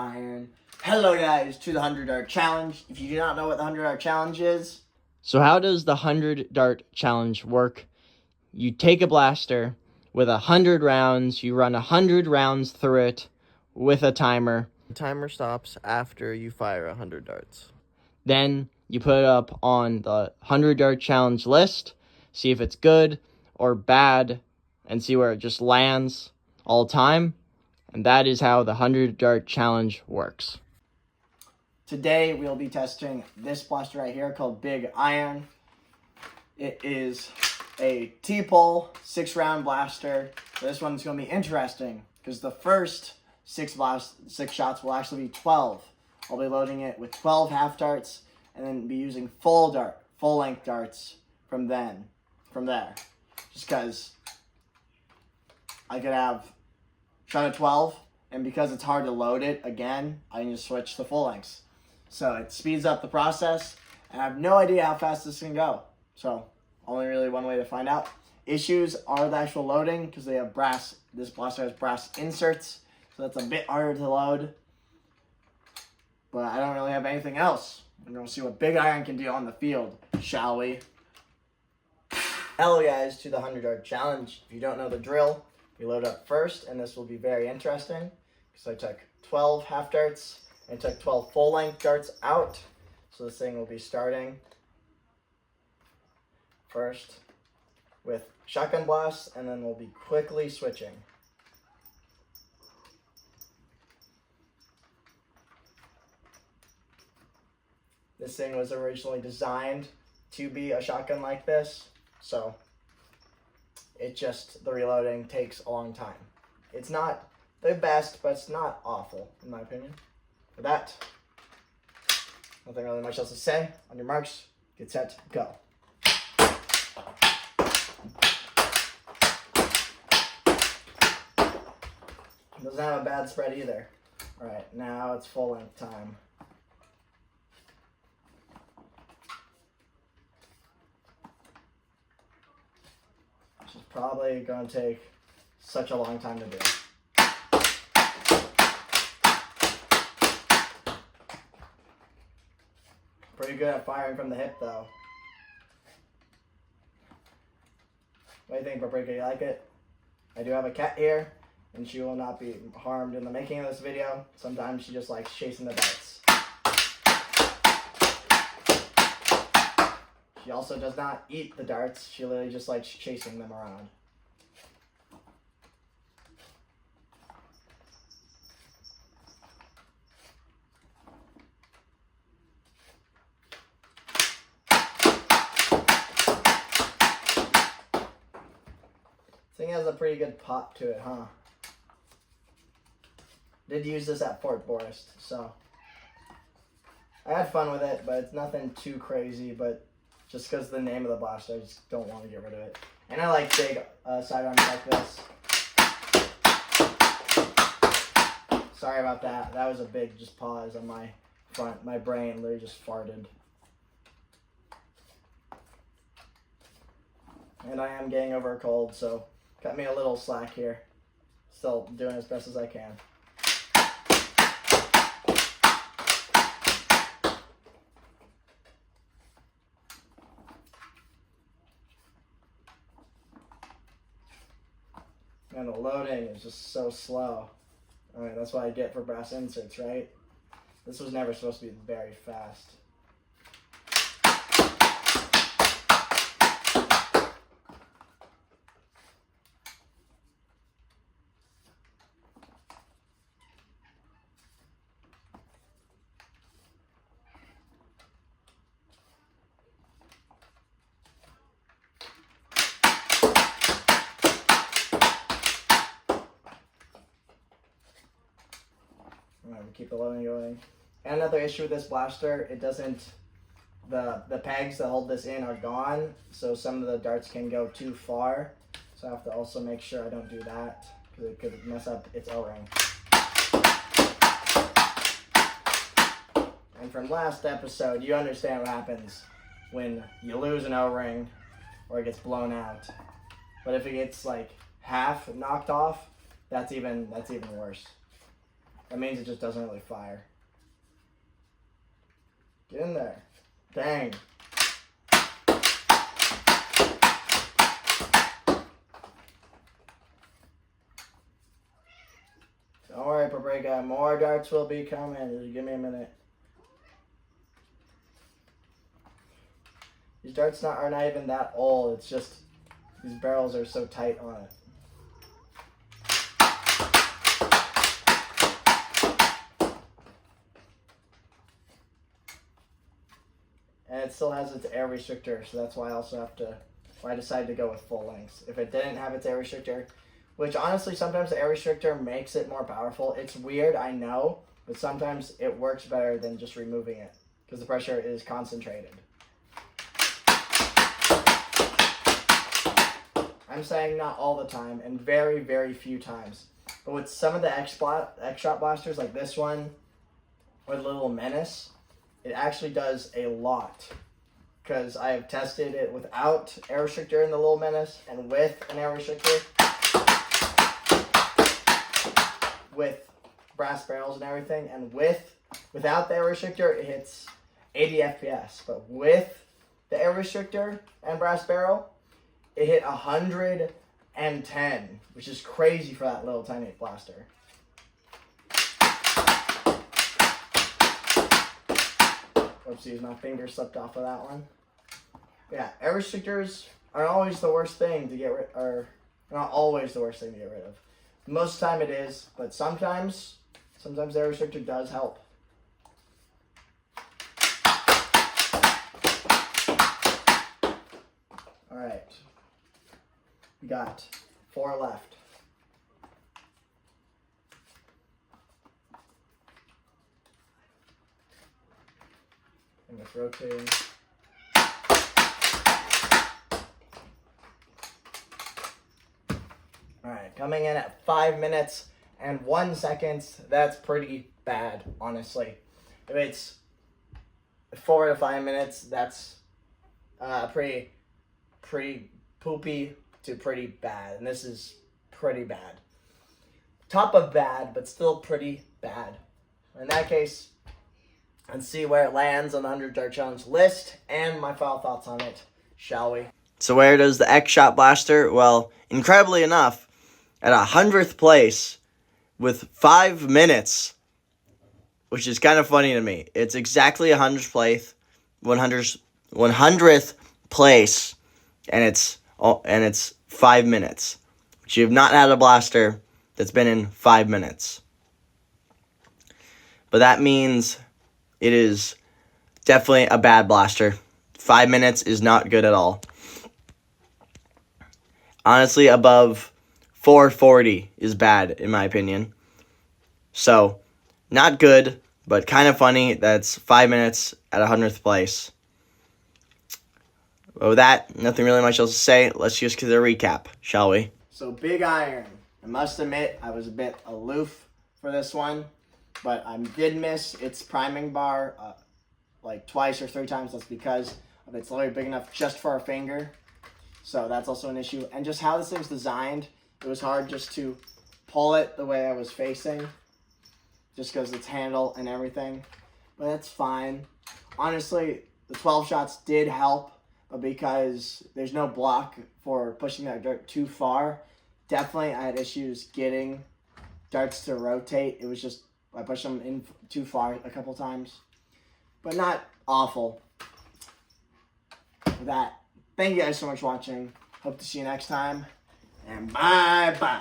iron. Hello guys to the 100 dart challenge. If you do not know what the 100 dart challenge is. So how does the 100 dart challenge work? You take a blaster with 100 rounds, you run 100 rounds through it with a timer. The timer stops after you fire 100 darts. Then you put it up on the 100 dart challenge list, see if it's good or bad, and see where it just lands all the time. And that is how the 100 dart challenge works. Today we'll be testing this blaster right here called Big Iron. It is a T-pole 6-round blaster. This one's going to be interesting because the first six shots will actually be 12. I'll be loading it with 12 half darts and then be using full length darts from there. Just because I could have shot at 12, and because it's hard to load it again, I can just switch to full lengths. So it speeds up the process, and I have no idea how fast this can go. So only really one way to find out. Issues are the actual loading because they have brass. This blaster has brass inserts, so that's a bit harder to load. But I don't really have anything else. We're going to see what Big Iron can do on the field, shall we? Hello guys to the 100 dart challenge. If you don't know the drill, we load up first, and this will be very interesting because I took 12 half darts and took 12 full length darts out. So this thing will be starting first with shotgun blasts, and then we'll be quickly switching. This thing was originally designed to be a shotgun like this, so the reloading takes a long time. It's not the best, but it's not awful, in my opinion. For that, nothing really much else to say. On your marks, get set, go. Doesn't have a bad spread either. All right, now it's full length time. Which is probably going to take such a long time to do. Pretty good at firing from the hip, though. What do you think, Paprika? You like it? I do have a cat here, and she will not be harmed in the making of this video. Sometimes she just likes chasing the darts. She also does not eat the darts. She literally just likes chasing them around. This thing has a pretty good pop to it, huh? Did use this at Fort Forest, so I had fun with it, but it's nothing too crazy. But just because of the name of the blaster, I just don't want to get rid of it. And I like big sidearms like this. Sorry about that. That was a big just pause on my front. My brain literally just farted. And I am getting over a cold, so cut me a little slack here. Still doing as best as I can. And the loading is just so slow. Alright, that's what I get for brass inserts, right? This was never supposed to be very fast. Alright, we keep the loading going. And another issue with this blaster, it doesn't, the pegs that hold this in are gone, so some of the darts can go too far. So I have to also make sure I don't do that, because it could mess up its O-ring. And from last episode, you understand what happens when you lose an O-ring or it gets blown out. But if it gets like half knocked off, that's even worse. That means it just doesn't really fire. Get in there. Dang. Don't worry, Paprika. More darts will be coming. Just give me a minute. These darts are not even that old. It's just these barrels are so tight on it. And it still has its air restrictor, so that's why I decided to go with full lengths. If it didn't have its air restrictor, which honestly sometimes the air restrictor makes it more powerful. It's weird, I know, but sometimes it works better than just removing it because the pressure is concentrated. I'm saying not all the time and very, very few times. But with some of the X-Shot blasters like this one or the Little Menace, it actually does a lot. Because I have tested it without air restrictor in the Little Menace and with an air restrictor. With brass barrels and everything. And without the air restrictor, it hits 80 FPS. But with the air restrictor and brass barrel, it hit 110, which is crazy for that little tiny blaster. Oopsies, my finger slipped off of that one. Yeah, air restrictors aren't always the worst thing to get rid of, or not always the worst thing to get rid of. Most of the time it is, but sometimes the air restrictor does help. Alright. We got 4 left. And it's rotating. Alright, coming in at 5 minutes and 1 second. That's pretty bad, honestly. If it's 4 to 5 minutes, that's pretty poopy to pretty bad, and this is pretty bad. Top of bad, but still pretty bad. In that case, let's see where it lands on the 100 Dart Challenge list and my final thoughts on it, shall we? So where does the X-Shot blaster? Well, incredibly enough, at 100th place with 5 minutes, which is kind of funny to me. It's exactly 100th place, 100th place, and it's 5 minutes, which you have not had a blaster that's been in 5 minutes. But that means it is definitely a bad blaster. 5 minutes is not good at all. Honestly, above 440 is bad, in my opinion. So, not good, but kind of funny that's 5 minutes at 100th place. Well, with that, nothing really much else to say. Let's just get a recap, shall we? So, Big Iron. I must admit, I was a bit aloof for this one, but I did miss its priming bar like twice or 3 times. That's because of it's literally big enough just for our finger. So that's also an issue. And just how this thing's designed, it was hard just to pull it the way I was facing, just because its handle and everything. But that's fine. Honestly, the 12 shots did help, but because there's no block for pushing that dart too far, definitely I had issues getting darts to rotate. It was just, I pushed them in too far a couple times, but not awful. With that, thank you guys so much for watching. Hope to see you next time, and bye-bye.